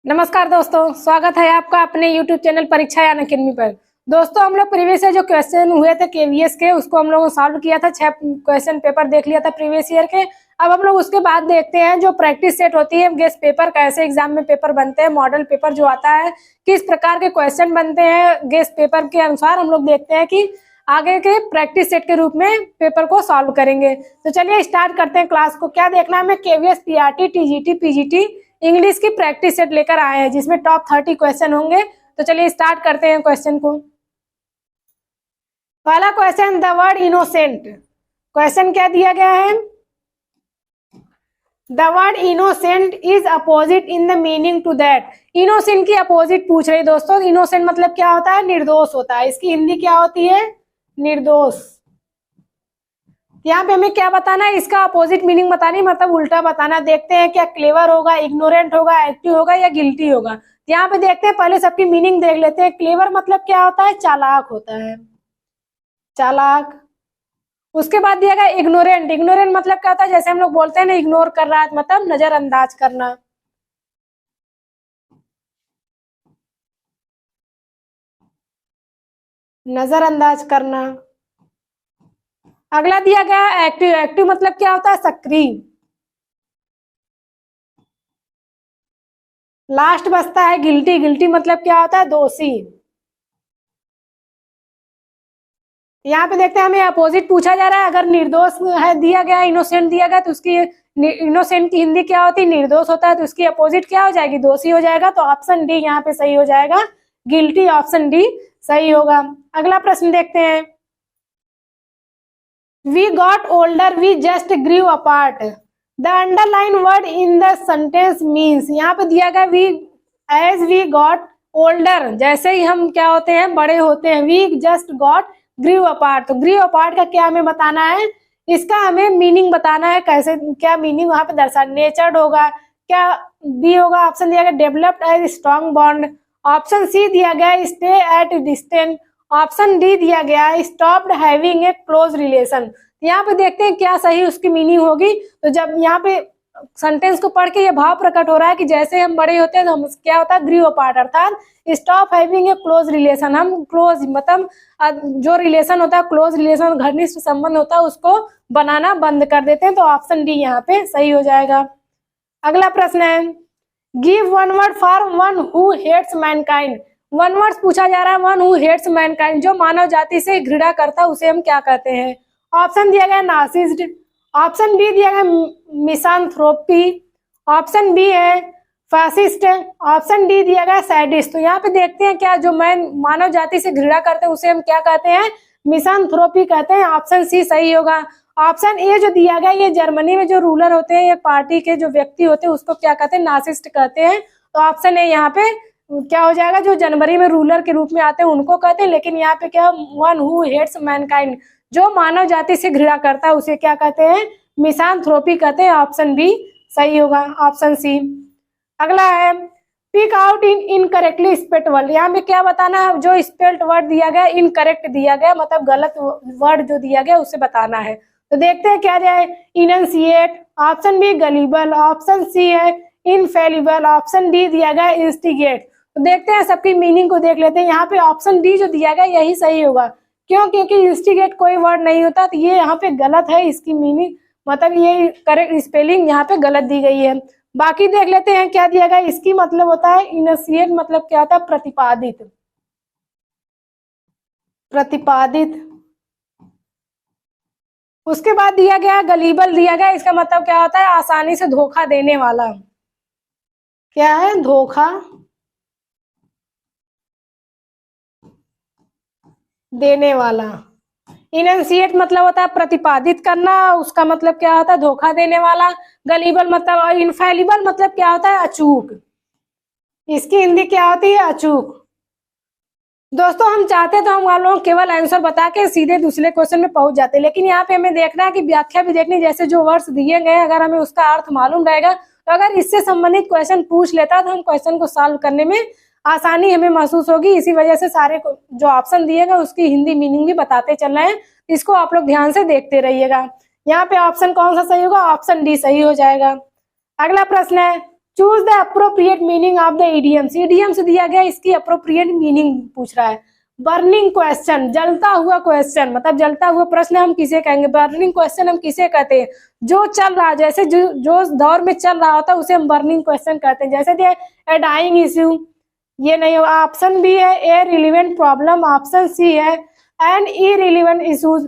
नमस्कार दोस्तों, स्वागत है आपका अपने YouTube चैनल परीक्षा यान अकेडमी पर। दोस्तों, हम लोग प्रीवियस से जो क्वेश्चन हुए थे केवीएस के, उसको हम लोगों ने सॉल्व किया था। 6 क्वेश्चन पेपर देख लिया था प्रीवियस ईयर के। अब हम लोग उसके बाद देखते हैं जो प्रैक्टिस सेट होती है, गेस्ट पेपर कैसे एग्जाम में पेपर बनते हैं, मॉडल पेपर जो आता है किस प्रकार के क्वेश्चन बनते हैं, गेस्ट पेपर के अनुसार हम लोग देखते हैं कि आगे के प्रैक्टिस सेट के रूप में पेपर को सॉल्व करेंगे। तो चलिए स्टार्ट करते हैं क्लास को। क्या देखना है हमें? KVS, PRT, TGT, PGT English की प्रैक्टिस सेट लेकर आए हैं जिसमें टॉप 30 क्वेश्चन होंगे। तो चलिए स्टार्ट करते हैं क्वेश्चन को। पहला question, the word innocent. Question क्या दिया गया है? The word innocent is opposite in the meaning to that. Innocent की अपोजिट पूछ रही दोस्तों। इनोसेंट मतलब क्या होता है? निर्दोष होता है। इसकी हिंदी क्या होती है? निर्दोष। यहाँ पे हमें क्या बताना है? इसका अपोजिट मीनिंग बतानी, मतलब उल्टा बताना। देखते हैं क्या क्लेवर होगा, इग्नोरेंट होगा, एक्टिव होगा या गिल्टी होगा। यहाँ पे देखते हैं, पहले सबकी मीनिंग देख लेते हैं। क्लेवर मतलब क्या होता है? चालाक होता है, चालाक। उसके बाद दिया गया इग्नोरेंट। इग्नोरेंट मतलब क्या होता है? जैसे हम लोग बोलते हैं ना, इग्नोर कर रहा है, मतलब नजरअंदाज करना। नजरअंदाज करना। अगला दिया गया एक्टिव। एक्टिव मतलब क्या होता है? सक्रिय। लास्ट बचता है गिल्टी। गिल्टी मतलब क्या होता है? दोषी। यहाँ पे देखते हैं, हमें अपोजिट पूछा जा रहा है। अगर निर्दोष है दिया गया, इनोसेंट दिया गया, तो उसकी इनोसेंट की हिंदी क्या होती है? निर्दोष होता है। तो उसकी अपोजिट क्या हो जाएगी? दोषी हो जाएगा। तो ऑप्शन डी यहाँ पे सही हो जाएगा, गिल्टी। ऑप्शन डी सही होगा। अगला प्रश्न देखते हैं। We got older, we just grieve apart. The underline word in the sentence means. यहाँ पे दिया गया we as we got older, जैसे ही हम क्या होते हैं? बड़े होते हैं। We just got grieve apart. तो ग्रीव अपार्ट का क्या हमें बताना है? इसका हमें मीनिंग बताना है। कैसे, क्या मीनिंग वहां पे दर्शा? नेचर्ड होगा क्या? बी होगा। ऑप्शन दिया गया developed as strong bond. Option C दिया गया stay at distance. Option D दिया गया stopped having a close relation. यहाँ पे देखते हैं क्या सही उसकी मीनिंग होगी। तो जब यहाँ पे सेंटेंस को पढ़ के ये भाव प्रकट हो रहा है कि जैसे हम बड़े होते हैं तो हम क्या होता है? ग्रीव अपार्ट, अर्थात stop having a close relation. हम क्लोज मतलब जो रिलेशन होता है, क्लोज रिलेशन, घनिष्ठ संबंध होता है, उसको बनाना बंद कर देते हैं। तो ऑप्शन डी यहाँ पे सही हो जाएगा। अगला प्रश्न है, give one word for one who hates mankind. One word पूछा जा रहा है। वन हु हेट्स मैनकाइंड, जो मानव जाति से घृणा करता है, उसे हम क्या कहते हैं? ऑप्शन दिया गया नार्सिसिस्ट। ऑप्शन बी दिया गया मिसांथ्रोपी। ऑप्शन बी है फासिस्ट। ऑप्शन डी दिया गया सैडिस्ट। तो यहाँ पे देखते हैं क्या जो मानव जाति से घृणा करते हैं उसे हम क्या कहते हैं? मिसांथ्रोपी कहते हैं। ऑप्शन सी सही होगा। ऑप्शन ए जो दिया गया, ये जर्मनी में जो रूलर होते हैं, एक पार्टी के जो व्यक्ति होते हैं, उसको क्या कहते हैं? नार्सिसिस्ट कहते हैं। तो ऑप्शन ए यहाँ पे क्या हो जाएगा? जो जनवरी में रूलर के रूप में आते हैं उनको कहते हैं। लेकिन यहाँ पे क्या, वन हु हेट्स मैनकाइंड, जो मानव जाति से घृणा करता है, उसे क्या कहते हैं? मिसांथ्रोपी कहते हैं। ऑप्शन बी सही होगा, ऑप्शन सी। अगला है, pick out in incorrectly spelled word. यहाँ पे क्या बताना है? जो स्पेल्ड वर्ड दिया गया इनकरेक्ट दिया गया, मतलब गलत वर्ड जो दिया गया उसे बताना है। तो देखते हैं क्या जाए। Insatiate. Option B gullible. Option C है इनफेलिबल। ऑप्शन डी दिया गया इंस्टिगेट। तो देखते हैं, सबकी मीनिंग को देख लेते हैं। यहाँ पे ऑप्शन डी जो दिया गया यही सही होगा। क्यों? क्योंकि इंस्टिगेट कोई वर्ड नहीं होता, तो ये यहाँ पे गलत है। इसकी मीनिंग मतलब ये करेक्ट स्पेलिंग यहाँ पे गलत दी गई है। बाकी देख लेते हैं क्या दिया गया। इसकी मतलब होता है इनिशिएट, मतलब क्या होता है? प्रतिपादित। प्रतिपादित। उसके बाद दिया गया गलीबल दिया गया। इसका मतलब क्या होता है? आसानी से धोखा देने वाला। क्या है? धोखा देने वाला। इनंसिएट मतलब होता है प्रतिपादित करना, उसका मतलब क्या होता है? धोखा देने वाला। गलीबल मतलब, इनफेलिबल मतलब क्या होता है? अचूक। इसकी हिंदी क्या होती है? अचूक। दोस्तों, हम चाहते तो हम आप लोगों को केवल आंसर बता के सीधे दूसरे क्वेश्चन में पहुंच जाते, लेकिन यहाँ पे हमें देखना है कि व्याख्या भी देखनी। जैसे जो वर्ड्स दिए गए, अगर हमें उसका अर्थ मालूम रहेगा, तो अगर इससे संबंधित क्वेश्चन पूछ लेता तो हम क्वेश्चन को सॉल्व करने में आसानी हमें महसूस होगी। इसी वजह से सारे जो ऑप्शन दिए गए उसकी हिंदी मीनिंग भी बताते चल रहे हैं। इसको आप लोग ध्यान से देखते रहिएगा। यहाँ पे ऑप्शन कौन सा सही होगा? ऑप्शन डी सही हो जाएगा। अगला प्रश्न है, choose the appropriate meaning of the idioms, idioms दिया गया, इसकी अप्रोप्रिएट मीनिंग पूछ रहा है। बर्निंग क्वेश्चन, जलता हुआ क्वेश्चन, मतलब जलता हुआ प्रश्न हम किसे कहेंगे, बर्निंग क्वेश्चन हम किसे कहते हैं, जो चल रहा है, जैसे जो दौर में चल रहा होता है उसे हम बर्निंग क्वेश्चन कहते हैं। जैसे दिया ए डाइंग इश्यू, ये नहीं होगा। ऑप्शन बी है a relevant problem, option C है an irrelevant issues,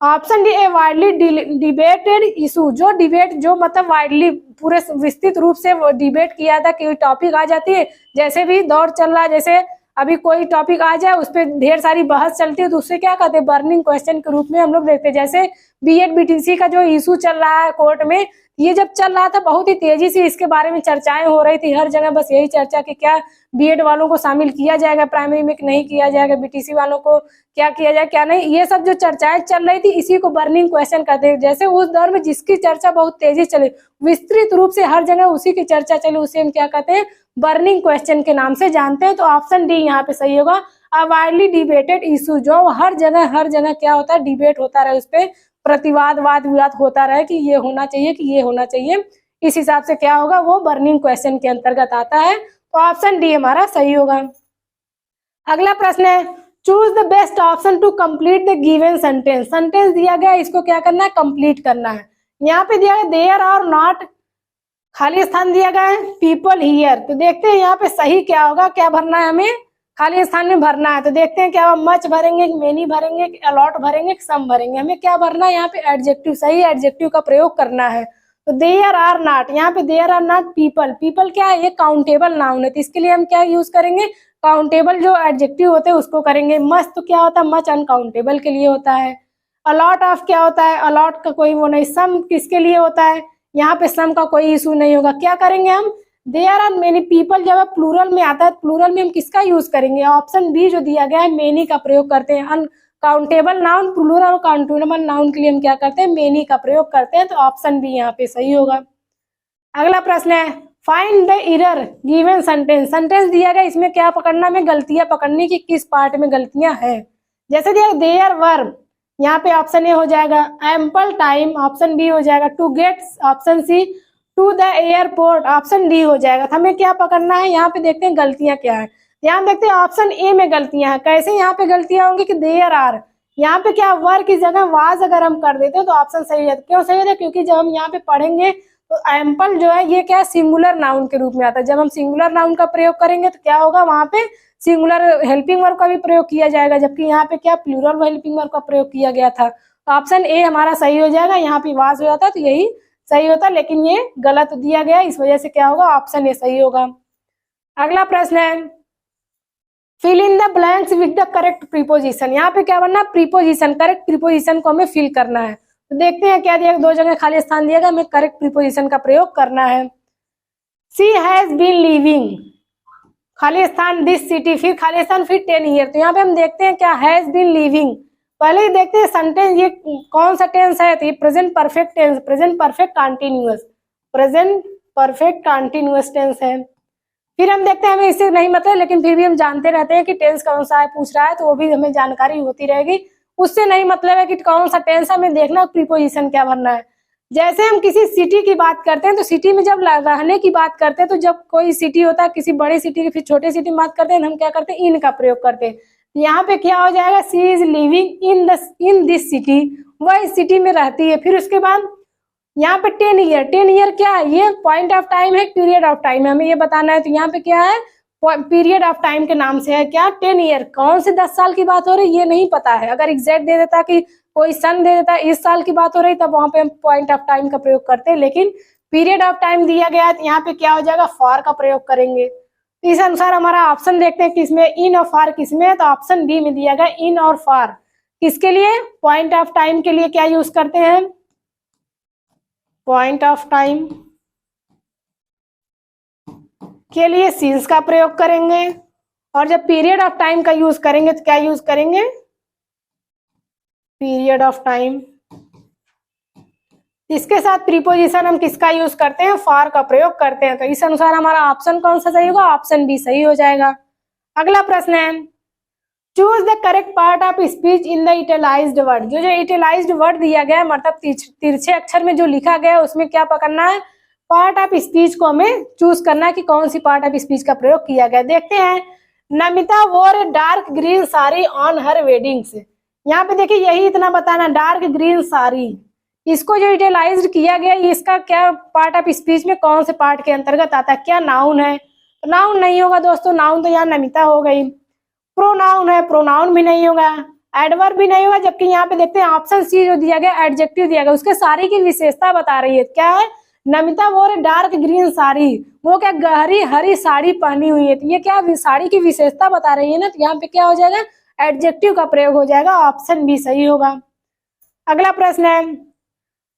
option D a widely debated issue, जो डिबेट, जो मतलब वाइडली पूरे विस्तृत रूप से वो डिबेट किया था कि टॉपिक आ जाती है, जैसे भी दौर चल रहा है, जैसे अभी कोई टॉपिक आ जाए उस पर ढेर सारी बहस चलती है तो उससे क्या कहते हैं, बर्निंग क्वेश्चन के रूप में हम लोग देखते हैं। जैसे बीएड बीटीसी का जो इशू चल रहा है कोर्ट में, ये जब चल रहा था बहुत ही तेजी से इसके बारे में चर्चाएं हो रही थी, हर जगह बस यही चर्चा कि क्या बीएड वालों को शामिल किया जाएगा प्राइमरी में कि नहीं किया जाएगा, बीटीसी वालों को क्या किया जाए क्या नहीं, ये सब जो चर्चाएं चल रही थी इसी को बर्निंग क्वेश्चन कहते हैं। जैसे उस दौर में जिसकी चर्चा बहुत तेजी चली, विस्तृत रूप से हर जगह उसी की चर्चा चली, उसे हम क्या कहते हैं, बर्निंग क्वेश्चन के नाम से जानते हैं। तो ऑप्शन डी यहाँ पे सही होगा। अ वाइडली डिबेटेड इशू, जो हर जगह क्या होता है, डिबेट होता रहे, उस पर प्रतिवाद वाद विवाद होता रहे कि ये होना चाहिए कि ये होना चाहिए, इस हिसाब से क्या होगा, वो बर्निंग क्वेश्चन के अंतर्गत आता है। तो ऑप्शन डी हमारा सही होगा। अगला प्रश्न है choose the best option to complete the given sentence, sentence दिया गया, इसको क्या करना है, कंप्लीट करना है। यहाँ पे दिया गया देयर आर नॉट, खाली स्थान दिया गया है पीपल हियर, तो देखते हैं यहाँ पे सही क्या होगा, क्या भरना है हमें, खाली स्थान में भरना है। तो देखते हैं क्या, मच भरेंगे, मेनी भरेंगे, अलॉट भरेंगे, सम भरेंगे, हमें क्या भरना है यहाँ पे, एडजेक्टिव, सही एडजेक्टिव का प्रयोग करना है। तो देयर आर नॉट, यहाँ पे there are not people, people क्या है, ये काउंटेबल नाउन है, तो इसके लिए हम क्या यूज करेंगे, काउंटेबल जो एडजेक्टिव होते हैं उसको करेंगे। मच तो क्या होता है, मच अनकाउंटेबल के लिए होता है। अलॉट ऑफ क्या होता है, अलॉट का कोई वो नहीं। सम किसके लिए होता है, यहाँ पे सम का कोई इशू नहीं होगा। क्या करेंगे हम, देयर आर मेनी पीपल, जब प्लूरल में आता है, प्लूरल में हम किसका यूज करेंगे, ऑप्शन बी जो दिया गया है मेनी का प्रयोग करते हैं। अनकाउंटेबल नाउन, प्लूरल और काउंटेबल नाउन के लिए हम क्या करते हैं, मेनी का प्रयोग करते हैं। तो ऑप्शन बी यहाँ पे सही होगा। अगला प्रश्न है find the error given sentence, sentence दिया गया, इसमें क्या पकड़ना, में गलतियां पकड़नी की किस पार्ट में गलतियां हैं। जैसे दिया देयर वर्ब, यहाँ पे ऑप्शन ए हो जाएगा एम्पल टाइम, ऑप्शन बी हो जाएगा to get, option C to the airport, option D हो जाएगा। तो हमें क्या पकड़ना है, यहाँ पे देखते हैं गलतियां क्या है। यहाँ देखते हैं ऑप्शन ए में गलतियां हैं। कैसे यहाँ पे गलतियां होंगी कि देयर आर, यहाँ पे क्या वर की जगह वाज अगर हम कर देते हैं तो ऑप्शन सही है। क्यों सही है, क्योंकि जब हम यहाँ पे पढ़ेंगे तो एम्पल जो है ये क्या है, सिंगुलर नाउन के रूप में आता है। जब हम सिंगुलर नाउन का प्रयोग करेंगे तो क्या होगा, वहां पे सिंगुलर हेल्पिंग वर्ब का भी प्रयोग किया जाएगा, जबकि यहाँ पे क्या प्लूरल हेल्पिंग वर्ब का प्रयोग किया गया था। तो ऑप्शन ए हमारा सही हो जाएगा। यहाँ पे वाज हो जाता तो यही सही होता, लेकिन ये गलत दिया गया, इस वजह से क्या होगा, ऑप्शन ए सही होगा। अगला प्रश्न है fill in the blanks with the correct preposition, यहाँ पे क्या बनना, प्रीपोजिशन, करेक्ट प्रीपोजिशन को हमें फिल करना है। तो देखते हैं क्या दिया, दो जगह खाली स्थान दिया गया, हमें करेक्ट प्रीपोजिशन का प्रयोग करना है। सी हैज बीन लिविंग, खाली स्थान दिस सिटी, फिर खाली स्थान, फिर 10 ईयर। तो यहाँ पे हम देखते हैं क्या, हैज बीन लिविंग, पहले ही देखते हैं सेंटेंस ये कौन सा टेंस है, तो ये present perfect tense, present perfect continuous, present perfect continuous tense है। फिर हम देखते हैं, हमें इससे नहीं मतलब, लेकिन फिर भी हम जानते रहते हैं कि टेंस कौन सा है पूछ रहा है, तो वो भी हमें जानकारी होती रहेगी। उससे नहीं मतलब है कि कौन सा टेंस हमें देखना, प्रीपोजिशन क्या भरना है। जैसे हम किसी सिटी की बात करते हैं तो सिटी में जब रहने की बात करते हैं, तो जब कोई सिटी होता है, किसी बड़ी सिटी की फिर छोटे सिटी में बात करते हैं, हम क्या करते हैं, इन का प्रयोग करते हैं। यहाँ पे क्या हो जाएगा, she is living in this city, वह इस सिटी में रहती है। फिर उसके बाद यहाँ पे 10 ईयर, 10 ईयर क्या है, ये पॉइंट ऑफ टाइम है, पीरियड ऑफ टाइम है, हमें ये बताना है। तो यहाँ पे क्या है, पीरियड ऑफ टाइम के नाम से है क्या, 10 ईयर। कौन से 10 साल की बात हो रही है ये नहीं पता है, अगर एग्जैक्ट दे देता कि कोई सन दे देता इस साल की बात हो रही, तब वहां पे हम पॉइंट ऑफ टाइम का प्रयोग करते हैं, लेकिन पीरियड ऑफ टाइम दिया गया है तो यहाँ पे क्या हो जाएगा, फॉर का प्रयोग करेंगे। इस अनुसार हमारा ऑप्शन देखते हैं किसमें, इन और फॉर किसमें है, तो ऑप्शन बी में दिया गया इन और फॉर। किसके लिए, पॉइंट ऑफ टाइम के लिए क्या यूज करते हैं, पॉइंट ऑफ टाइम के लिए सीन्स का प्रयोग करेंगे, और जब पीरियड ऑफ टाइम का यूज करेंगे तो क्या यूज करेंगे, पीरियड ऑफ टाइम। इसके साथ प्रीपोजिशन हम किसका यूज करते हैं, फॉर का प्रयोग करते हैं। तो इस अनुसार हमारा ऑप्शन कौन सा सही होगा, ऑप्शन बी सही हो जाएगा। अगला प्रश्न है choose the correct part of speech in the italicised word, जो इटलाइज्ड वर्ड दिया गया है, मतलब तिरछे अक्षर में जो लिखा गया है उसमें क्या पकड़ना है, पार्ट ऑफ स्पीच को हमें चूज करना है कि कौन सी पार्ट ऑफ स्पीच का प्रयोग किया गया। देखते हैं, नमिता वोर a dark green sari on her weddings. यहाँ पे देखिए यही इतना बताना, डार्क ग्रीन साड़ी, इसको जो यूटिलाइज किया गया, इसका क्या पार्ट ऑफ स्पीच में कौन से पार्ट के अंतर्गत आता है, क्या नाउन है? तो नाउन नहीं होगा दोस्तों, नाउन तो यहाँ नमिता हो गई। प्रोनाउन है, प्रोनाउन भी नहीं होगा, एडवर्ब भी नहीं होगा। जबकि यहाँ पे देखते हैं ऑप्शन सी जो दिया गया एडजेक्टिव दिया गया, उसके साड़ी की विशेषता बता रही है। क्या है? नमिता वोर डार्क ग्रीन साड़ी, वो क्या गहरी हरी साड़ी पहनी हुई है। तो ये क्या साड़ी की विशेषता बता रही है ना, तो यहाँ पे क्या हो जाएगा, एडजेक्टिव का प्रयोग हो जाएगा, ऑप्शन बी सही होगा। अगला प्रश्न है,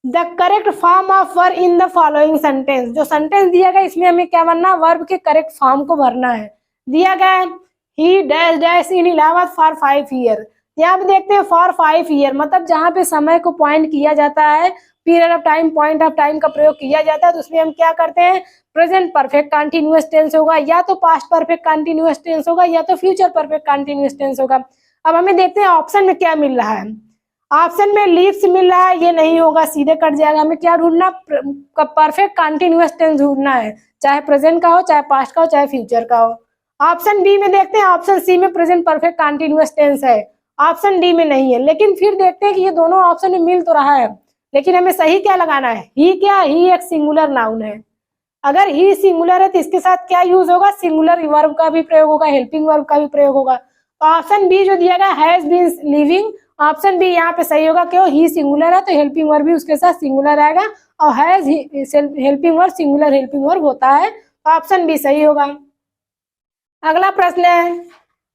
the correct form of verb in the following sentence. जो सेंटेंस दिया गया इसमें हमें क्या भरना, वर्ब के करेक्ट फॉर्म को भरना है। दिया गया है ही dash dash in Allahabad for 5 year. यहाँ पे देखते हैं फॉर 5 ईयर मतलब जहां पे समय को पॉइंट किया जाता है, period of time, point of time का प्रयोग किया जाता है, तो उसमें हम क्या करते हैं, प्रेजेंट परफेक्ट कंटिन्यूअस टेंस होगा, या तो पास्ट परफेक्ट कंटिन्यूअस टेंस होगा, या तो फ्यूचर परफेक्ट कंटिन्यूअस टेंस होगा। अब हमें देखते हैं ऑप्शन में क्या मिल रहा है। ऑप्शन में लीव्स मिल रहा है, ये नहीं होगा, सीधे कट जाएगा। हमें क्या ढूंढना, परफेक्ट कंटिन्यूअस टेंस ढूंढना है, चाहे प्रेजेंट का हो, चाहे पास्ट का हो, चाहे फ्यूचर का हो। ऑप्शन बी में देखते हैं, ऑप्शन सी में प्रेजेंट परफेक्ट कंटिन्यूअस टेंस है, ऑप्शन डी में नहीं है। लेकिन फिर देखते हैं कि ये दोनों ऑप्शन में मिल तो रहा है, लेकिन हमें सही क्या लगाना है, ही क्या, ही एक सिंगुलर नाउन है। अगर ही सिंगुलर है तो इसके साथ क्या यूज होगा, सिंगुलर वर्ब का भी प्रयोग होगा, हेल्पिंग वर्ब का भी प्रयोग होगा। तो ऑप्शन बी जो दिया गया has been living, option B यहाँ पे सही होगा। क्यों, ही सिंगुलर है तो हेल्पिंग वर्ब भी उसके साथ सिंगुलर आएगा, और has helping verb singular helping verb होता है, ऑप्शन बी सही होगा। अगला प्रश्न है,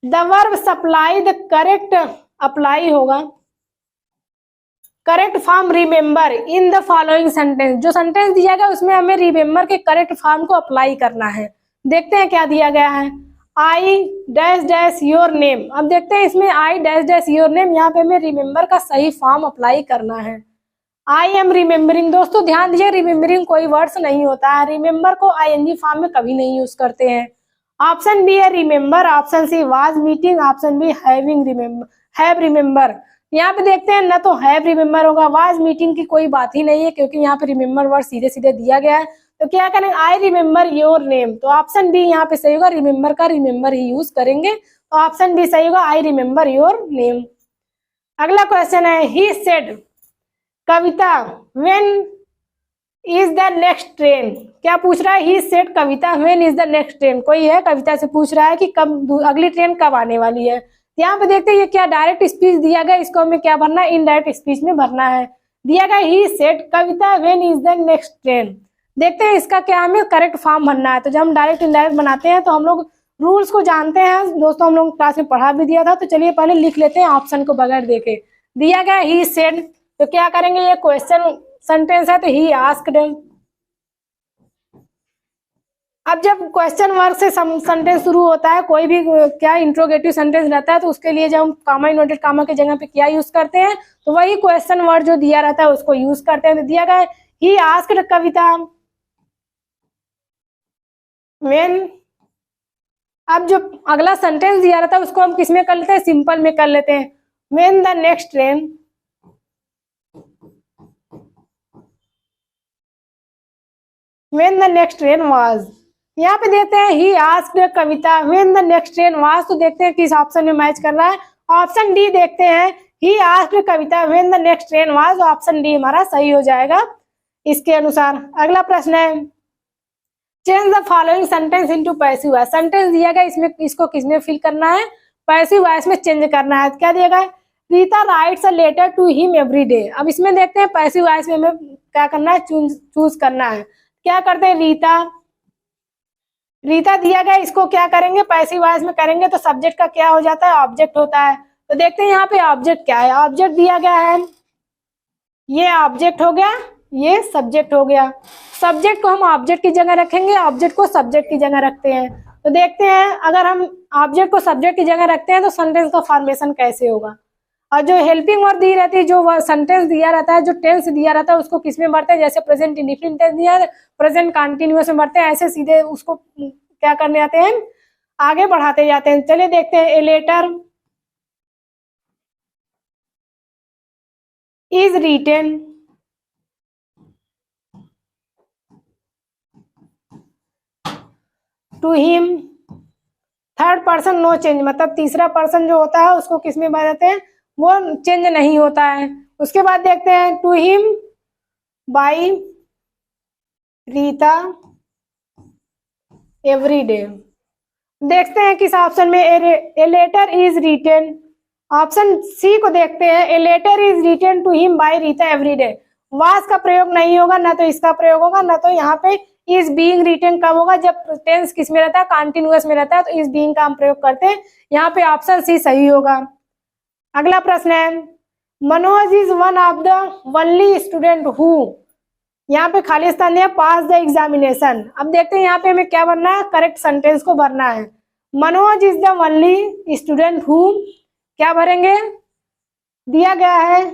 the verb supply the correct, apply होगा, correct form remember in the following sentence. जो सेंटेंस दिया गया उसमें हमें रिमेंबर के करेक्ट फॉर्म को अप्लाई करना है। देखते हैं क्या दिया गया है, I dash dash your name. अब देखते हैं इसमें I dash dash your name, यहाँ पे हमें रिमेंबर का सही फॉर्म अप्लाई करना है। आई एम रिमेम्बरिंग, दोस्तों ध्यान दीजिए रिमेम्बरिंग कोई वर्ड्स नहीं होता है, रिमेंबर को आईएनजी फॉर्म में कभी नहीं यूज करते हैं। ऑप्शन बी है remember, option she was meeting, option be having remember, have remember. यहाँ पे देखते हैं ना तो हैव रिमेंबर होगा, वाज मीटिंग की कोई बात ही नहीं है, क्योंकि यहाँ पे रिमेंबर वर्ड सीधे सीधे दिया गया है। तो क्या करेंगे, आई रिमेंबर योर नेम, तो ऑप्शन बी यहाँ पे सही होगा, रिमेंबर का रिमेंबर ही यूज करेंगे, तो ऑप्शन बी सही होगा, आई रिमेंबर योर नेम। अगला क्वेश्चन है, he said, Kavita when is the next train. क्या पूछ रहा है, he said Kavita when is the next train. कोई है कविता से पूछ रहा है कि कब अगली ट्रेन कब आने वाली है। यहाँ पे देखते हैं ये क्या डायरेक्ट स्पीच दिया गया, इसको हमें क्या भरना है, इनडायरेक्ट स्पीच में भरना है। दिया गया he said Kavita when is the next train. देखते हैं इसका क्या हमें करेक्ट फॉर्म भरना है। तो जब हम डायरेक्ट इनडायरेक्ट बनाते हैं तो हम लोग रूल्स को जानते हैं दोस्तों, हम लोग क्लास में पढ़ा भी दिया था। तो चलिए पहले लिख लेते हैं ऑप्शन को बगैर देखे। दिया गया ही सेड, तो क्या करेंगे, ये क्वेश्चन सेंटेंस है तो ही आस्क्ड। अब जब क्वेश्चन वर्क से सेंटेंस शुरू होता है, कोई भी क्या इंट्रोगेटिव सेंटेंस रहता है, तो उसके लिए जब हम कामा इन्वर्टेड कामा की जगह पे क्या यूज करते हैं, तो वही क्वेश्चन वर्ड जो दिया रहता है उसको यूज करते हैं। तो दिया गया ही आस्क्ड कविता व्हेन। अब जो अगला सेंटेंस दिया रहता है उसको हम किस में कर लेते हैं, सिंपल में कर लेते हैं, when the next train, when the next train was. यहाँ पे देखते हैं he asked Kavita when the next train was, तो देखते हैं किस ऑप्शन में मैच कर रहा है। ऑप्शन डी देखते हैं, he asked Kavita when the next train was, option D हमारा सही हो जाएगा इसके अनुसार। अगला प्रश्न है, change the following sentence into passive voice. Sentence दिया गया, इसमें इसको किसमें फिल करना है, पैसिव वॉइस में चेंज करना है। क्या दिया गया, Rita writes a letter to him every day. अब इसमें देखते हैं पैसिव वॉइस में हमें क्या करना है, चूज करना है। क्या करते हैं, रीता, रीता दिया गया, इसको क्या करेंगे, पैसिव वॉइस में करेंगे तो सब्जेक्ट का क्या हो जाता है, ऑब्जेक्ट होता है। तो देखते हैं यहाँ पे ऑब्जेक्ट क्या है, ऑब्जेक्ट दिया गया है, ये ऑब्जेक्ट हो गया, ये सब्जेक्ट हो गया। सब्जेक्ट को हम ऑब्जेक्ट की जगह रखेंगे, ऑब्जेक्ट को सब्जेक्ट की जगह रखते हैं। तो देखते हैं अगर हम ऑब्जेक्ट को सब्जेक्ट की जगह रखते हैं तो सेंटेंस का फॉर्मेशन कैसे होगा। और जो हेल्पिंग वर्ब दी रहती है, जो सेंटेंस दिया रहता है, जो टेंस दिया रहता है, उसको किस में भरते हैं, जैसे प्रेजेंट इंडिफिनिट टेंस दिया है, प्रेजेंट कंटिन्यूअस में भरते हैं, ऐसे सीधे उसको क्या करने आते हैं, आगे बढ़ाते जाते हैं। चलिए देखते हैं, a letter is written to him, third person no change, मतलब तीसरा पर्सन जो होता है उसको किस में बदलते हैं, वो चेंज नहीं होता है। उसके बाद देखते हैं to him by Rita every day. देखते हैं किस ऑप्शन में a letter is written, option C को देखते हैं, a letter is written to him by Rita every day. Was का प्रयोग नहीं होगा, ना तो इसका प्रयोग होगा, ना तो यहाँ पे इज बीइंग रिटेन कब होगा, जब टेंस किस में रहता है, कंटिन्यूअस में रहता है, तो इज बीइंग का हम प्रयोग करते हैं। यहाँ पे ऑप्शन सी सही होगा। अगला प्रश्न है Manoj is one of the only student who, यहाँ पे खाली स्थान दिया पास द एग्जामिनेशन। अब देखते हैं यहाँ पे हमें क्या भरना है, करेक्ट सेंटेंस को भरना है। Manoj is the only student who, क्या भरेंगे, दिया गया है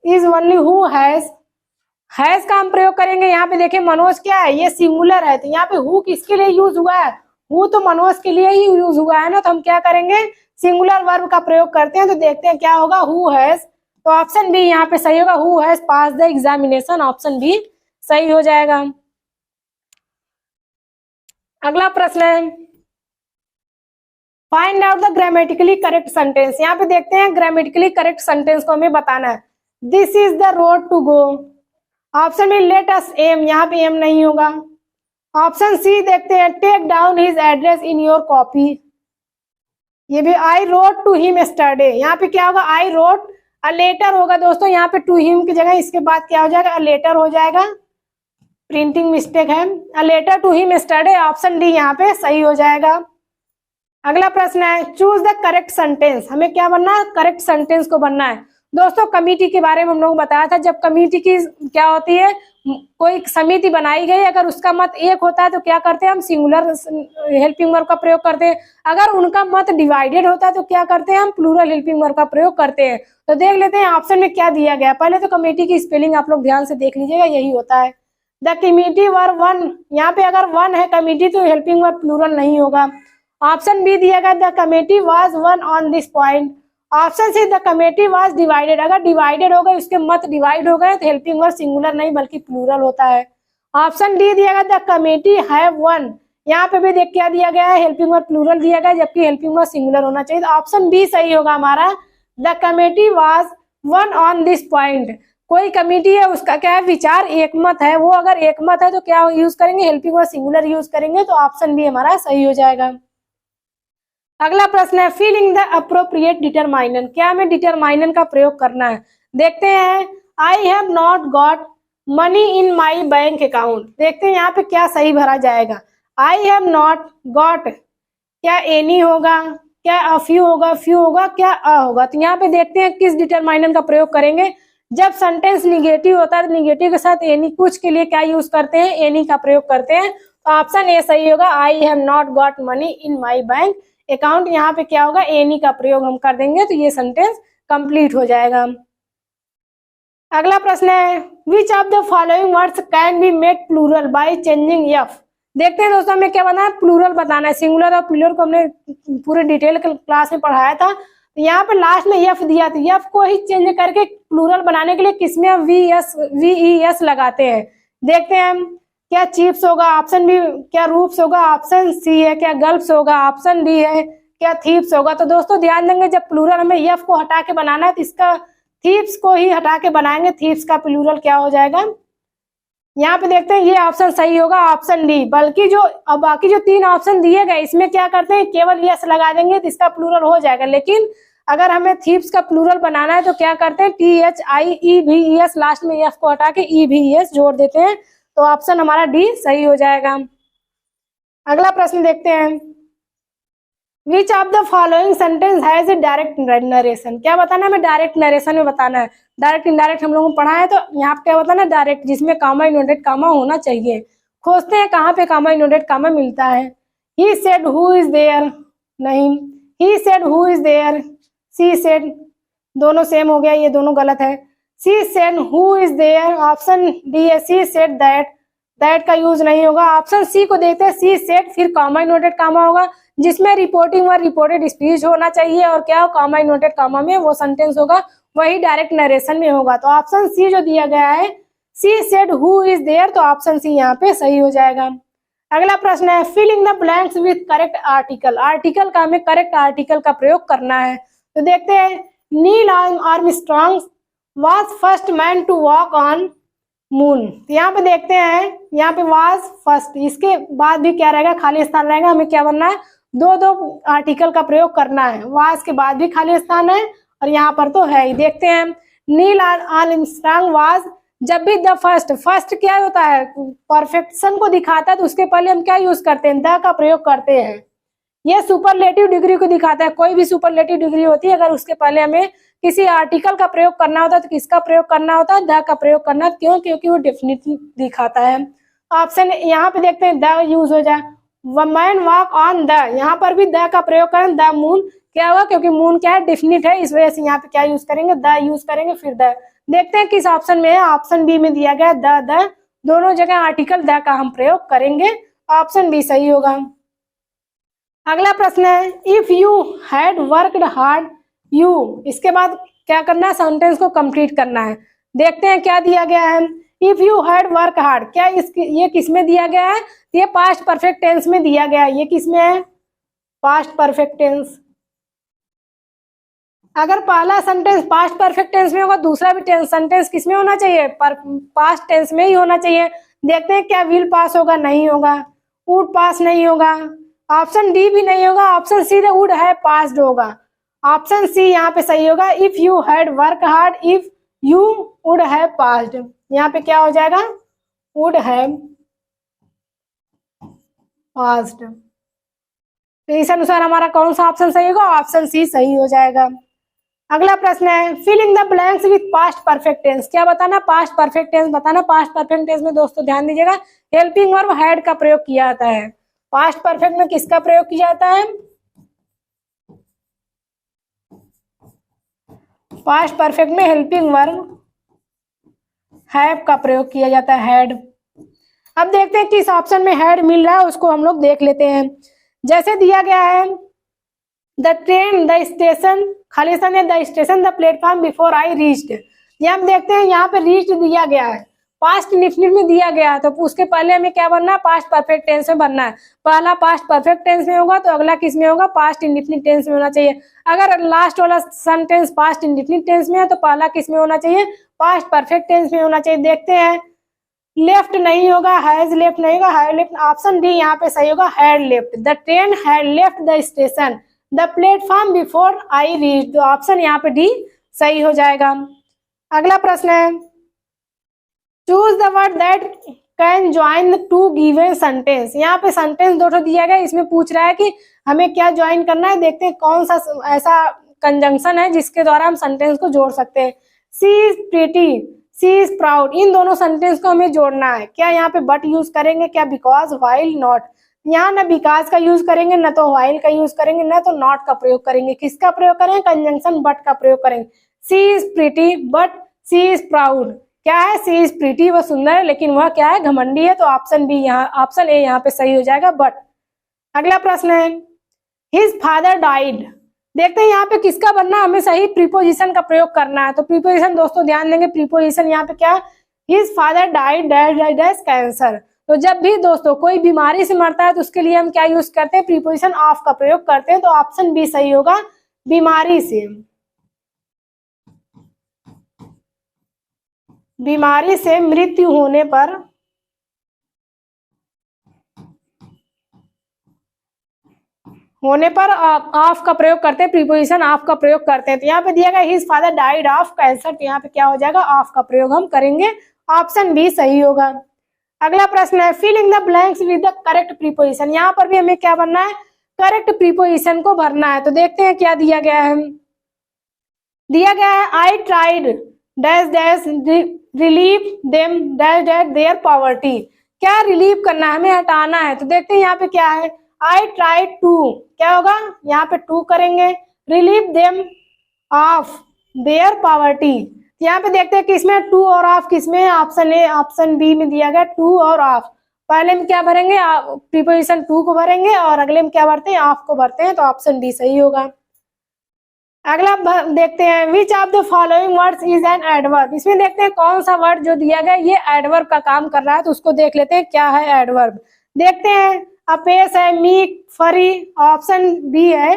इज ओनली हु हैज का हम प्रयोग करेंगे। यहाँ पे देखिए मनोज क्या है, ये सिंगुलर है, तो यहाँ पे हु किसके लिए यूज हुआ है, हु तो मनोज के लिए ही यूज हुआ है ना, तो हम क्या करेंगे, सिंगुलर वर्ब का प्रयोग करते हैं। तो देखते हैं क्या होगा, हु हैज, तो ऑप्शन बी यहाँ पे सही होगा, who has pass the examination, option B सही हो जाएगा। अगला प्रश्न है find out the grammatically correct sentence. यहाँ पे देखते हैं ग्रामेटिकली करेक्ट सेंटेंस को हमें बताना है। This is the road to go, option में लेट अस एम, यहाँ पे एम नहीं होगा। ऑप्शन सी देखते हैं take down his address in your copy, ये भी I wrote to him yesterday, यहाँ पे क्या होगा, आई रोट अ लेटर होगा दोस्तों, यहाँ पे टू हिम की जगह इसके बाद क्या हो जाएगा, अ लेटर हो जाएगा, प्रिंटिंग मिस्टेक है, a letter to him yesterday, option D यहाँ पे सही हो जाएगा। अगला प्रश्न है चूज द करेक्ट सेंटेंस, हमें क्या बनना है, करेक्ट सेंटेंस को बनना है। दोस्तों कमिटी के बारे में हम लोग बताया था, जब कमिटी की क्या होती है, कोई समिति बनाई गई, अगर उसका मत एक होता है तो क्या करते हैं हम, सिंगुलर हेल्पिंग वर्ब का प्रयोग करते हैं। अगर उनका मत डिवाइडेड होता है तो क्या करते हैं हम, प्लूरल हेल्पिंग वर्ब का प्रयोग करते हैं। तो देख लेते हैं ऑप्शन में क्या दिया गया। पहले तो कमेटी की स्पेलिंग आप लोग ध्यान से देख लीजिएगा, यही होता है द कमिटी वर वन, यहाँ पे अगर वन है कमिटी तो हेल्पिंग वर्ब प्लूरल नहीं होगा। ऑप्शन बी दिया गया the committee was one on this point, option see the committee was divided, अगर डिवाइडेड हो गए, उसके मत डिवाइड हो गए तो हेल्पिंग वर्ब सिंगुलर नहीं बल्कि प्लूरल होता है। ऑप्शन डी दिया गया द कमेटी हैव वन, यहाँ पे भी देख क्या दिया गया है, हेल्पिंग वर्ब प्लूरल दिया गया जबकि हेल्पिंग वर्ब सिंगुलर होना चाहिए। तो ऑप्शन बी सही होगा हमारा, the committee was one on this point. कोई कमेटी है उसका क्या है, विचार एक मत है, वो अगर एक मत है तो क्या यूज करेंगे, हेल्पिंग वर्ब सिंगुलर यूज करेंगे, तो ऑप्शन बी हमारा सही हो जाएगा। अगला प्रश्न है फिलिंग द अप्रोप्रिएट डिटरमाइनर, क्या हमें डिटरमाइनर का प्रयोग करना है। देखते हैं I have not got money in my bank account, देखते हैं यहाँ पे क्या सही भरा जाएगा। आई हैव नॉट गॉट, क्या एनी होगा, क्या अ फ्यू होगा, फ्यू होगा, क्या अ होगा। तो यहाँ पे देखते हैं किस डिटरमाइनर का प्रयोग करेंगे। जब सेंटेंस निगेटिव होता है तो निगेटिव के साथ एनी, कुछ के लिए क्या यूज करते हैं, एनी का प्रयोग करते हैं। तो ऑप्शन ए सही होगा, I have not got money in my bank account, यहाँ पे क्या होगा, एनी का प्रयोग हम कर देंगे तो ये सेंटेंस कंप्लीट हो जाएगा। अगला प्रश्न है which of the following words can be made plural by changing F. देखते हैं दोस्तों हमें क्या बताना है, प्लूरल बताना है। सिंगुलर और प्लूरल को हमने पूरे डिटेल क्लास में पढ़ाया था। तो यहाँ पे लास्ट में एफ दिया, तो एफ को ही चेंज करके प्लूरल बनाने के लिए किसमें हम VES लगाते हैं। देखते हैं हम क्या चीफ्स होगा, ऑप्शन बी, क्या रूप्स होगा, ऑप्शन सी है, क्या गल्फ्स होगा, ऑप्शन डी है, क्या थीप्स होगा। तो दोस्तों ध्यान देंगे जब प्लूरल हमें एफ को हटा के बनाना है तो इसका थीप्स को ही हटा के बनाएंगे, थीप्स का प्लूरल क्या हो जाएगा। यहाँ पे देखते हैं ये ऑप्शन सही होगा, ऑप्शन डी। बल्कि जो अब बाकी जो तीन ऑप्शन दिए गए इसमें क्या करते हैं, केवल यस लगा देंगे तो इसका प्लूरल हो जाएगा। लेकिन अगर हमें थीप्स का प्लूरल बनाना है तो क्या करते हैं, THIEVES लास्ट में एफ को हटा के EVES जोड़ देते हैं। तो ऑप्शन हमारा डी सही हो जाएगा। अगला प्रश्न देखते हैं विच of the following sentence has a direct narration. क्या बताना है, हमें डायरेक्ट नरेशन में बताना है। डायरेक्ट इनडायरेक्ट हम लोगों को पढ़ा है, तो यहाँ पे क्या बताना है, डायरेक्ट जिसमें कामा इनोडेड कामा होना चाहिए। खोजते हैं कहाँ पे कामा इनोडेड कामा मिलता है। He said who is there, नहीं, he said who is there, she said, दोनों सेम हो गया, ये दोनों गलत है। She said who is there, option D है, सी सेड दैट, दैट का यूज नहीं होगा। ऑप्शन सी को देखते हैं, सी सेड फिर कामा इनोडेड कामा होगा, जिसमें रिपोर्टिंग व रिपोर्टेड स्पीच होना चाहिए, और क्या हो, कामा इनोडेड कामा में वो सेंटेंस होगा, वही डायरेक्ट नरेशन में होगा। तो ऑप्शन सी जो दिया गया है, she said who is there, तो ऑप्शन सी यहाँ पे सही हो जाएगा। अगला प्रश्न है filling the blanks with correct article. Article का हमें करेक्ट आर्टिकल का प्रयोग करना है। तो देखते हैं Neil Armstrong was first man to walk on moon. यहाँ पे देखते हैं, यहाँ पे वाज फर्स्ट, इसके बाद भी क्या रहेगा, खाली स्थान रहेगा। हमें क्या बनना है, दो दो आर्टिकल का प्रयोग करना है। वाज के बाद भी खाली स्थान है और यहाँ पर तो है ही। देखते हैं नील आर्मस्ट्रॉन्ग वाज, जब भी द फर्स्ट, फर्स्ट क्या होता है, परफेक्शन को दिखाता है, तो उसके पहले हम क्या यूज करते हैं, द का प्रयोग करते हैं। ये सुपरलेटिव डिग्री को दिखाता है। कोई भी सुपरलेटिव डिग्री होती है, अगर उसके पहले हमें किसी आर्टिकल का प्रयोग करना होता है तो किसका प्रयोग करना होता है, द का प्रयोग करना। क्यों? क्योंकि वो डेफिनेटली दिखाता है। ऑप्शन यहाँ पे देखते हैं द यूज हो जाए। मैन वॉक ऑन द, यहाँ पर भी द का प्रयोग करें। द मून क्या हुआ, क्योंकि मून क्या है, डेफिनिट है, इस वजह से यहाँ पे क्या यूज करेंगे, द यूज करेंगे फिर द। देखते हैं किस ऑप्शन में है। ऑप्शन बी में दिया गया द दोनों जगह आर्टिकल द का हम प्रयोग करेंगे। ऑप्शन बी सही होगा। अगला प्रश्न है if you had worked hard you, इसके बाद क्या करना है, सेंटेंस को कंप्लीट करना है। देखते हैं क्या दिया गया है। If you had work hard, क्या ये किस में दिया गया है, ये पास्ट परफेक्ट टेंस में दिया गया है। ये किस में है, पास्ट परफेक्ट टेंस। अगर पहला सेंटेंस पास्ट परफेक्ट टेंस में होगा, दूसरा भी सेंटेंस किस में होना चाहिए, पास्ट टेंस में ही होना चाहिए। देखते हैं क्या विल पास होगा, नहीं होगा। वुड पास नहीं होगा। ऑप्शन डी भी नहीं होगा। ऑप्शन सी वुड है पास्ड होगा। ऑप्शन सी यहाँ पे सही होगा। If you had work hard, if you would have passed, यहाँ पे क्या हो जाएगा, वुड हैव पास्ड। तो इस अनुसार हमारा कौन सा ऑप्शन सही होगा, ऑप्शन सी सही हो जाएगा। अगला प्रश्न है filling the blanks with past perfect tense. क्या बताना, पास्ट परफेक्ट टेंस बताना। पास्ट परफेक्ट टेंस में दोस्तों ध्यान दीजिएगा, हेल्पिंग वर्ब हैड का प्रयोग किया जाता है। पास्ट परफेक्ट में किसका प्रयोग किया जाता है, पास्ट परफेक्ट में हेल्पिंग वर्ब हैव का प्रयोग किया जाता है, हैड। अब देखते हैं किस ऑप्शन में हैड मिल रहा है, उसको हम लोग देख लेते हैं। जैसे दिया गया है द ट्रेन, द स्टेशन, खाली स्थान है, the station, the platform before I reached. ये हम देखते हैं यहाँ पे रीच्ड दिया गया है, पास्ट इंडेफिनिट में दिया गया है, तो उसके पहले हमें क्या बनना है, पास्ट परफेक्ट टेंस में बनना है। पहला पास्ट परफेक्ट टेंस में होगा तो अगला किस में होगा, पास्ट इंडेफिनिट टेंस में होना चाहिए। अगर लास्ट वाला सेंटेंस पास्ट इंडेफिनिट टेंस में है तो पहला किस में होना चाहिए, पास्ट परफेक्ट टेंस में होना चाहिए। देखते हैं लेफ्ट नहीं होगा, हैज लेफ्ट नहीं होगा, हैव लेफ्ट। ऑप्शन डी यहाँ पे सही होगा, had left. The train had left the station, the platform before I reach. तो ऑप्शन यहाँ पे डी सही हो जाएगा। अगला प्रश्न है choose the word that can join to given sentence. यहाँ पे सेंटेंस दो दिया गया, इसमें पूछ रहा है कि हमें क्या ज्वाइन करना है। देखते हैं कौन सा ऐसा कंजंक्शन है जिसके द्वारा हम सेंटेंस को जोड़ सकते हैं। She is pretty, she is proud, इन दोनों सेंटेंस को हमें जोड़ना है। क्या यहाँ पे बट यूज करेंगे, क्या बिकॉज, व्हाइल, नॉट। यहाँ ना बिकॉज का यूज करेंगे, न तो व्हाइल का यूज करेंगे, न तो नॉट का प्रयोग करेंगे। किसका प्रयोग करेंगे, कंजंक्शन बट का प्रयोग करेंगे। She is pretty but she is proud. क्या है, सी इज प्रीटी, वह सुंदर है लेकिन वह क्या है, घमंडी है। तो ऑप्शन बी यहाँ, ऑप्शन ए यहाँ पे सही हो जाएगा, बट। अगला प्रश्न है हिज फादर डाइड। देखते हैं यहाँ पे किसका बनना, हमें सही प्रीपोजिशन का प्रयोग करना है। तो प्रीपोजिशन दोस्तों ध्यान देंगे, प्रीपोजिशन यहाँ पे क्या, his father died dash cancer. तो जब भी दोस्तों कोई बीमारी से मरता है तो उसके लिए हम क्या यूज करते हैं, प्रीपोजिशन ऑफ का प्रयोग करते हैं। तो ऑप्शन बी सही होगा, बीमारी से। बीमारी से मृत्यु होने पर ऑफ का प्रयोग करते हैं, प्रीपोजिशन ऑफ का प्रयोग करते हैं। तो यहाँ पे दिया गया his father died of cancer, तो यहाँ पे क्या हो जाएगा, ऑफ का प्रयोग हम करेंगे। ऑप्शन बी सही होगा। अगला प्रश्न है filling the blanks with the correct preposition. यहाँ पर भी हमें क्या भरना है, करेक्ट प्रीपोजिशन को भरना है। तो देखते हैं क्या दिया गया है। दिया गया है I tried dash dash relieve them dash dash there poverty. क्या रिलीव करना है, हमें हटाना है। तो देखते हैं यहाँ पे क्या है, आई ट्राई टू, क्या होगा, यहाँ पे टू करेंगे। Relieve them of their poverty, यहाँ पे देखते हैं किसमें टू और ऑफ किसमें, ऑप्शन ए ऑप्शन बी में दिया गया टू और ऑफ। पहले में क्या भरेंगे, प्रीपोजिशन टू को भरेंगे और अगले में क्या भरते हैं, ऑफ को भरते हैं। तो ऑप्शन डी सही होगा। अगला देखते हैं विच of the following words is an adverb. इसमें देखते हैं कौन सा वर्ड जो दिया गया ये एडवर्ब का काम कर रहा है। तो उसको देख लेते हैं क्या है एडवर्ब। देखते हैं, अपेस है, मीक, फरी, ऑप्शन बी है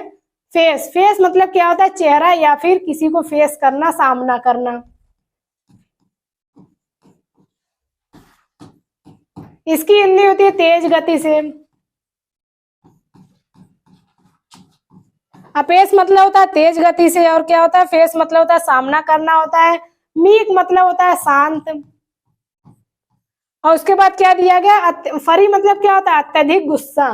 फेस। फेस मतलब क्या होता है? चेहरा या फिर किसी को फेस करना, सामना करना। इसकी हिंदी होती है तेज गति से। अपेस मतलब होता है तेज गति से, और क्या होता है? फेस मतलब होता है सामना करना होता है। मीक मतलब होता है शांत। और उसके बाद क्या दिया गया? फरी मतलब क्या होता है? अत्यधिक गुस्सा।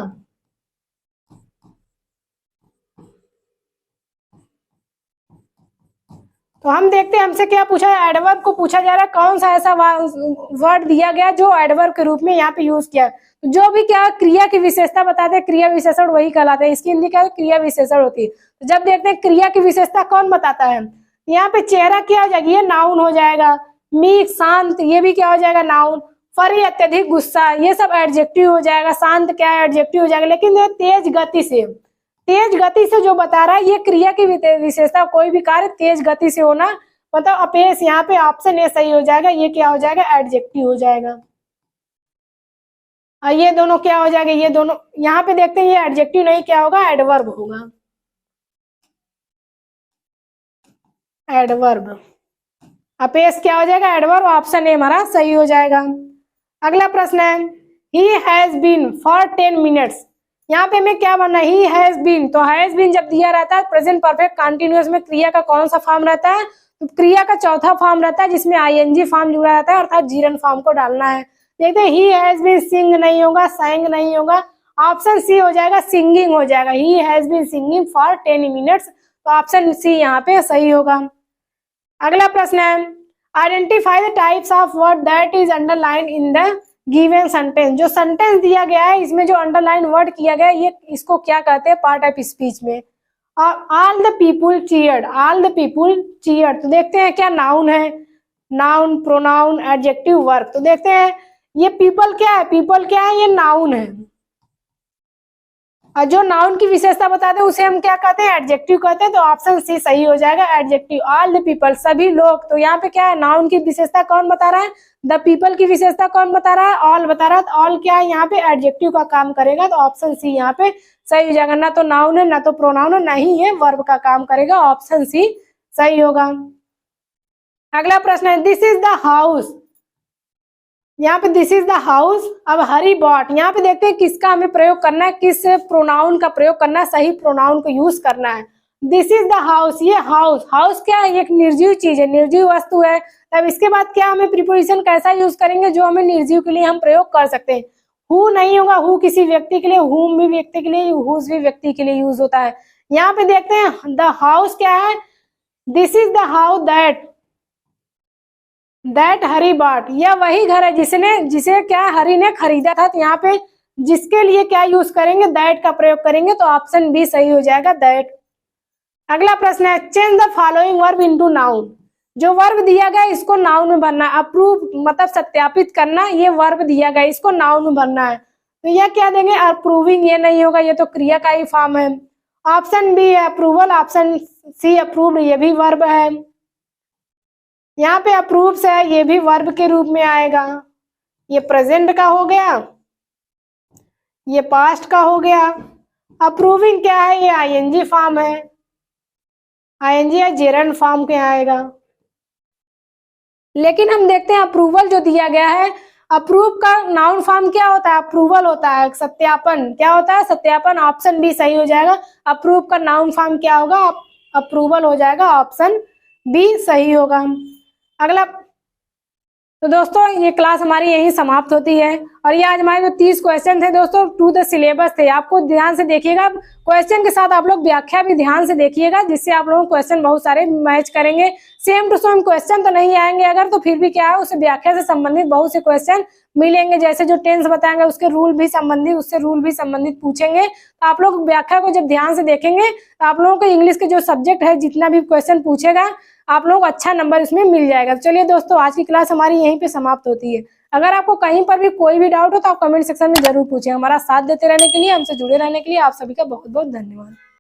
तो हम देखते हैं हमसे क्या पूछा है। एडवर्ब को पूछा जा रहा है कौन सा ऐसा वर्ड दिया गया जो एडवर्ब के रूप में यहाँ पे यूज किया। तो जो भी क्या क्रिया की विशेषता बताते हैं, क्रिया विशेषण वही कहलाते हैं। इसकी हिंदी क्या है? क्रिया विशेषण होती है। तो जब देखते हैं क्रिया की विशेषता कौन बताता है, यहाँ पे चेहरा क्या हो जाएगा? ये नाउन हो जाएगा। मीक शांत, ये भी क्या हो जाएगा? नाउन। फरी अत्यधिक गुस्सा, ये सब एडजेक्टिव हो जाएगा। शांत क्या है? एडजेक्टिव हो जाएगा। लेकिन ये तेज गति से, तेज गति से जो बता रहा है ये क्रिया की विशेषता। कोई भी कार्य तेज गति से होना, मतलब अपेस, यहाँ पे ऑप्शन ए सही हो जाएगा। ये क्या हो जाएगा? एडजेक्टिव हो जाएगा। और ये दोनों क्या हो जाएगा? ये दोनों यहाँ पे देखते हैं, ये एडजेक्टिव नहीं, क्या होगा? एडवर्ब होगा। एडवर्ब, अपेस क्या हो जाएगा? एडवर्ब। ऑप्शन ए हमारा सही हो जाएगा। अगला प्रश्न है, he has been for 10 minutes. यहाँ पे हमें क्या बनना है? He has been. तो हैज बीन जब दिया रहता है प्रेजेंट परफेक्ट कंटिन्यूअस में, क्रिया का कौन सा फॉर्म रहता है? तो क्रिया का चौथा फॉर्म रहता है जिसमें आईएनजी फॉर्म जुड़ा रहता है, अर्थात जीरन फॉर्म को डालना है। देखते हैं, ही हैज बीन सिंग नहीं होगा, sang नहीं होगा। ऑप्शन सी हो जाएगा, सिंगिंग हो जाएगा। He has been singing for 10 minutes. तो ऑप्शन सी यहाँ पे सही होगा। अगला प्रश्न है, identify the types of word that is underline in the given sentence. जो सेंटेंस दिया गया है इसमें जो अंडरलाइन वर्ड किया गया है, ये इसको क्या कहते हैं? पार्ट ऑफ स्पीच में। और all the people cheered, all the people cheered. तो देखते हैं क्या नाउन है? Noun, pronoun, adjective, verb. तो देखते हैं ये पीपल क्या है? पीपल क्या है? ये नाउन है। और जो नाउन की विशेषता बताते हैं उसे हम क्या कहते हैं? एडजेक्टिव कहते हैं। तो ऑप्शन सी सही हो जाएगा, एडजेक्टिव। ऑल द पीपल, सभी लोग। तो यहाँ पे क्या है? नाउन की विशेषता कौन बता रहा है? द पीपल की विशेषता कौन बता रहा है? ऑल बता रहा है। तो ऑल क्या है? यहाँ पे एडजेक्टिव का काम करेगा। तो ऑप्शन सी यहाँ पे सही हो जाएगा। ना तो नाउन है, ना तो प्रोनाउन है, ना ही ये वर्ब का काम करेगा। ऑप्शन सी सही होगा। अगला प्रश्न है, दिस इज द हाउस। यहाँ पे दिस इज द हाउस। अब हरी बॉट, यहाँ पे देखते हैं किसका हमें प्रयोग करना है, किस प्रोनाउन का प्रयोग करना है, सही प्रोनाउन को यूज करना है। दिस इज द हाउस, ये हाउस, हाउस क्या है? एक निर्जीव चीज है, निर्जीव वस्तु है। तब इसके बाद क्या हमें प्रीपोजिशन कैसा यूज करेंगे जो हमें निर्जीव के लिए हम प्रयोग कर सकते हैं? हु नहीं होगा, हु किसी व्यक्ति के लिए, हुम भी व्यक्ति के लिए, हुज भी व्यक्ति के लिए यूज होता है। यहाँ पे देखते हैं द हाउस क्या है? This is the house that Hari bought. यह वही घर है जिसे क्या हरी ने खरीदा था। तो यहाँ पे जिसके लिए क्या यूज करेंगे? दैट का प्रयोग करेंगे। तो ऑप्शन बी सही हो जाएगा, दैट। अगला प्रश्न है, change the following verb into noun. जो वर्ब दिया गया इसको नाउन में भरना है। अप्रूव मतलब सत्यापित करना, ये वर्ब दिया गया इसको नाउन में भरना है। तो यह क्या देंगे? अप्रूविंग। ये नहीं होगा, ये तो क्रिया का ही फॉर्म है। ऑप्शन बी है अप्रूवल, ऑप्शन सी अप्रूव्ड, ये भी वर्ब है। यहाँ पे अप्रूव्स है, ये भी वर्ब के रूप में आएगा। ये प्रेजेंट का हो गया, ये पास्ट का हो गया। अप्रूविंग क्या है? ये आईएनजी फॉर्म है, आईएनजी या जेरंड फॉर्म के आएगा। लेकिन हम देखते हैं अप्रूवल जो दिया गया है, अप्रूव का नाउन फॉर्म क्या होता है? अप्रूवल होता है, सत्यापन। क्या होता है? सत्यापन। ऑप्शन बी सही हो जाएगा। अप्रूव का नाउन फॉर्म क्या होगा? अप्रूवल हो जाएगा। ऑप्शन बी सही होगा। अगला, तो दोस्तों ये क्लास हमारी यही समाप्त होती है। और ये आज हमारे जो 30 क्वेश्चन थे दोस्तों, टू द सिलेबस थे। आपको ध्यान से देखिएगा, क्वेश्चन के साथ आप लोग व्याख्या भी ध्यान से देखिएगा, जिससे आप लोगों को क्वेश्चन बहुत सारे मैच करेंगे। सेम टू सेम क्वेश्चन तो नहीं आएंगे अगर, तो फिर भी क्या है, उससे व्याख्या से संबंधित बहुत से क्वेश्चन मिलेंगे। जैसे जो टेंस बताएंगे उसके रूल भी संबंधित, उससे रूल भी संबंधित पूछेंगे। तो आप लोग व्याख्या को जब ध्यान से देखेंगे तो आप लोगों को इंग्लिश के जो सब्जेक्ट है, जितना भी क्वेश्चन पूछेगा, आप लोगों को अच्छा नंबर इसमें मिल जाएगा। तो चलिए दोस्तों, आज की क्लास हमारी यहीं पे समाप्त होती है। अगर आपको कहीं पर भी कोई भी डाउट हो तो आप कमेंट सेक्शन में जरूर पूछें। हमारा साथ देते रहने के लिए, हमसे जुड़े रहने के लिए आप सभी का बहुत बहुत धन्यवाद।